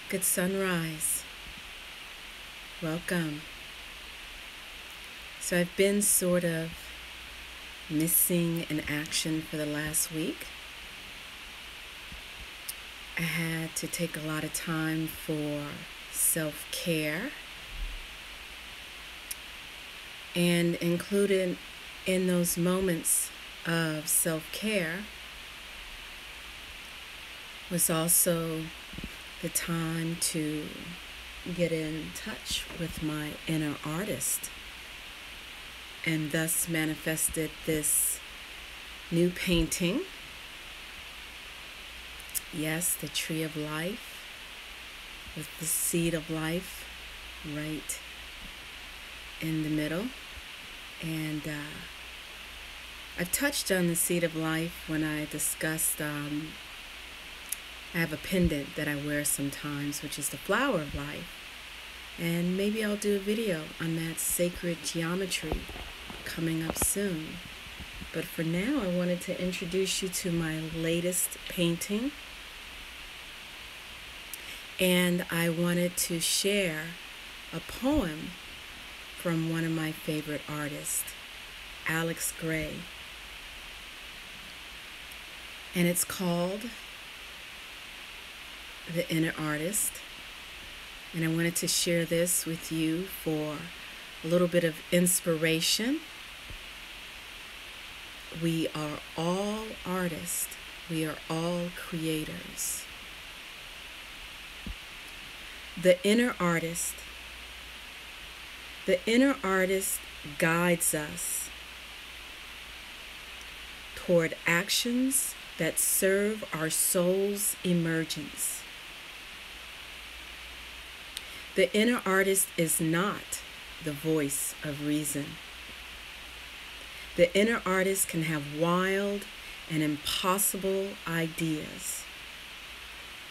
Good sunrise. Welcome. So I've been sort of missing in action for the last week. I had to take a lot of time for self-care, and included in those moments of self-care was also the time to get in touch with my inner artist, and thus manifested this new painting. Yes, the tree of life with the seed of life right in the middle. And I've touched on the seed of life when I discussed I have a pendant that I wear sometimes, which is the flower of life. And maybe I'll do a video on that sacred geometry coming up soon. But for now, I wanted to introduce you to my latest painting. And I wanted to share a poem from one of my favorite artists, Alex Grey. And it's called The Inner Artist. And I wanted to share this with you for a little bit of inspiration. We are all artists. We are all creators. The inner artist. The inner artist guides us toward actions that serve our soul's emergence. The inner artist is not the voice of reason. The inner artist can have wild and impossible ideas.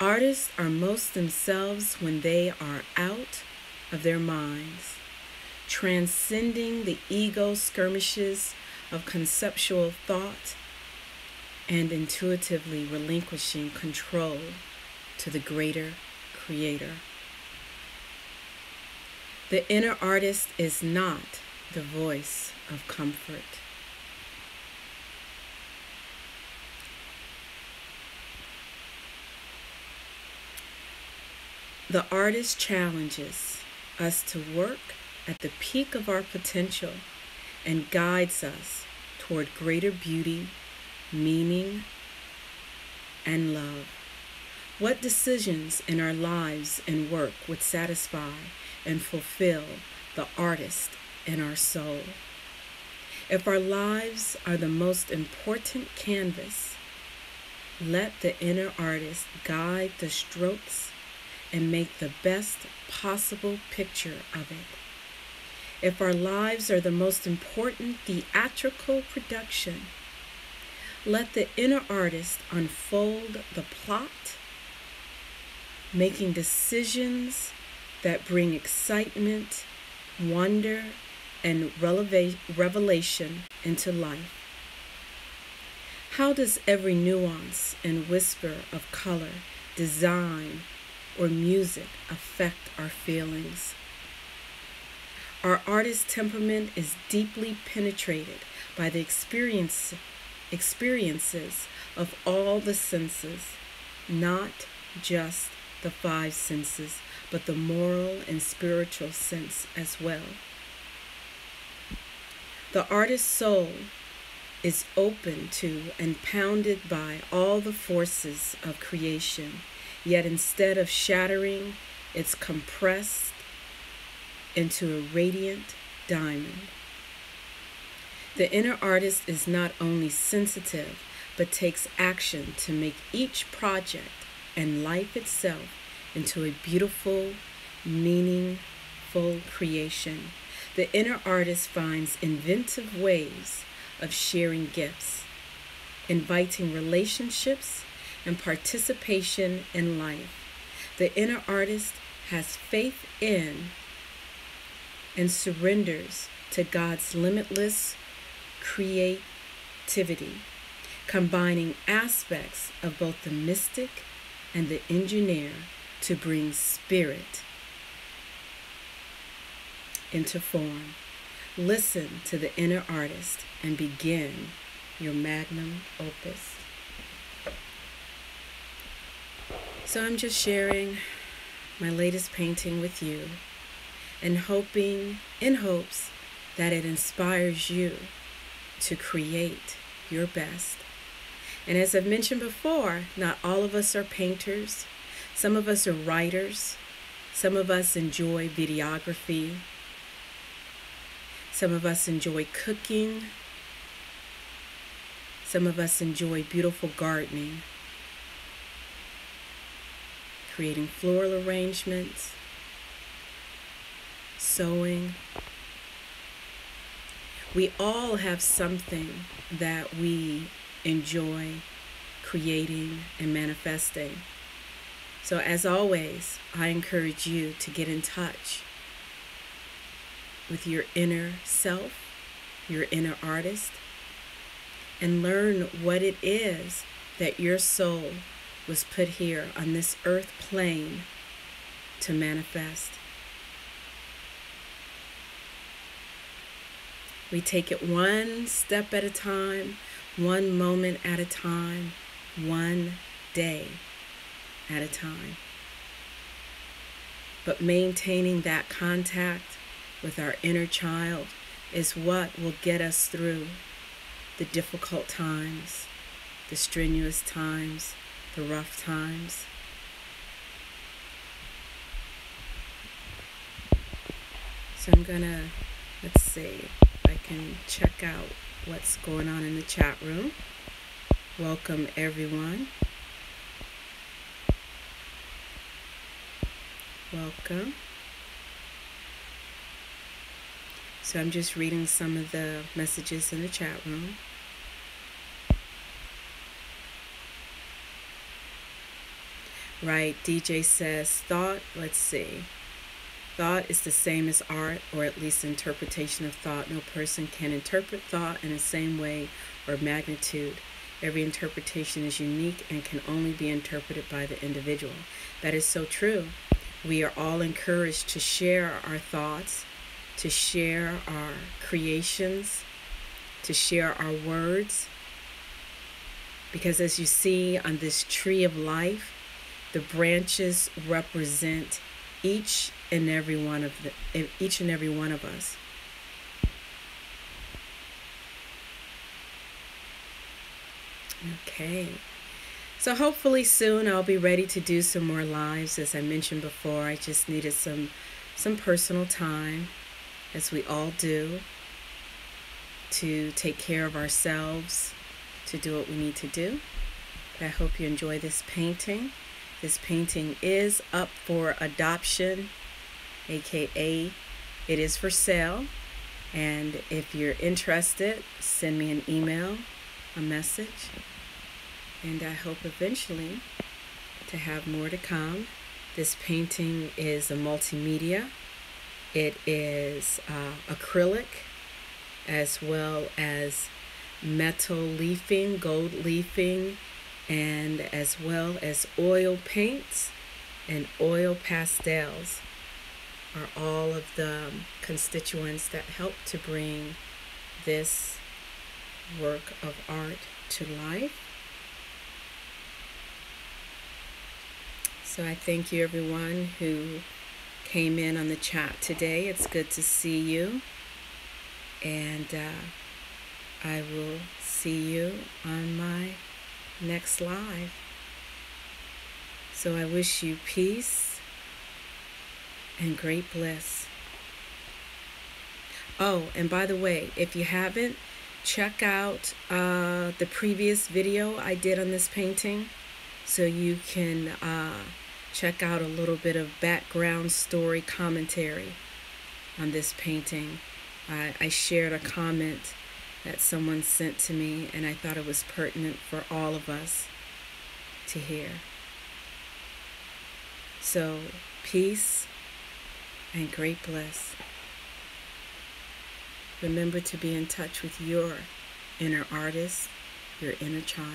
Artists are most themselves when they are out of their minds, transcending the ego skirmishes of conceptual thought and intuitively relinquishing control to the greater creator. The inner artist is not the voice of comfort. The artist challenges us to work at the peak of our potential and guides us toward greater beauty, meaning, and love. What decisions in our lives and work would satisfy and fulfill the artist in our soul? If our lives are the most important canvas, let the inner artist guide the strokes and make the best possible picture of it. If our lives are the most important theatrical production, let the inner artist unfold the plot, making decisions that bring excitement, wonder, and revelation into life. How does every nuance and whisper of color, design, or music affect our feelings? Our artist's temperament is deeply penetrated by the experiences of all the senses, not just the five senses, but the moral and spiritual sense as well. The artist's soul is open to and pounded by all the forces of creation, yet instead of shattering, it's compressed into a radiant diamond. The inner artist is not only sensitive, but takes action to make each project and life itself into a beautiful, meaningful creation. The inner artist finds inventive ways of sharing gifts, inviting relationships and participation in life. The inner artist has faith in and surrenders to God's limitless creativity, combining aspects of both the mystic and the engineer to bring spirit into form. Listen to the inner artist and begin your magnum opus. So I'm just sharing my latest painting with you and in hopes that it inspires you to create your best. And as I've mentioned before, not all of us are painters. Some of us are writers. Some of us enjoy videography. Some of us enjoy cooking. Some of us enjoy beautiful gardening, creating floral arrangements, sewing. We all have something that we enjoy creating and manifesting. So as always, I encourage you to get in touch with your inner self, your inner artist, and learn what it is that your soul was put here on this earth plane to manifest. We take it one step at a time, one moment at a time, one day at a time. But maintaining that contact with our inner child is what will get us through the difficult times, the strenuous times, the rough times. So I'm gonna, let's see if I can check out what's going on in the chat room. Welcome everyone. Welcome. So I'm just reading some of the messages in the chat room. Right, DJ says, thought, let's see. Thought is the same as art, or at least interpretation of thought. No person can interpret thought in the same way or magnitude. Every interpretation is unique and can only be interpreted by the individual. That is so true. We are all encouraged to share our thoughts, to share our creations, to share our words. Because as you see on this tree of life, the branches represent each and every one of us. Okay. So hopefully soon I'll be ready to do some more lives. As I mentioned before, I just needed some personal time, as we all do, to take care of ourselves, to do what we need to do. I hope you enjoy this painting. This painting is up for adoption, aka it is for sale. And if you're interested, send me an email, a message. And I hope eventually to have more to come. This painting is a multimedia. It is acrylic, as well as metal leafing, gold leafing, and as well as oil paints and oil pastels are all of the constituents that help to bring this work of art to life. So I thank you everyone who came in on the chat today. It's good to see you, and I will see you on my next live. So I wish you peace and great bliss. Oh, and by the way, if you haven't, check out the previous video I did on this painting, so you can check out a little bit of background story commentary on this painting. I shared a comment that someone sent to me, and I thought it was pertinent for all of us to hear. So, peace and great bliss. Remember to be in touch with your inner artist, your inner child.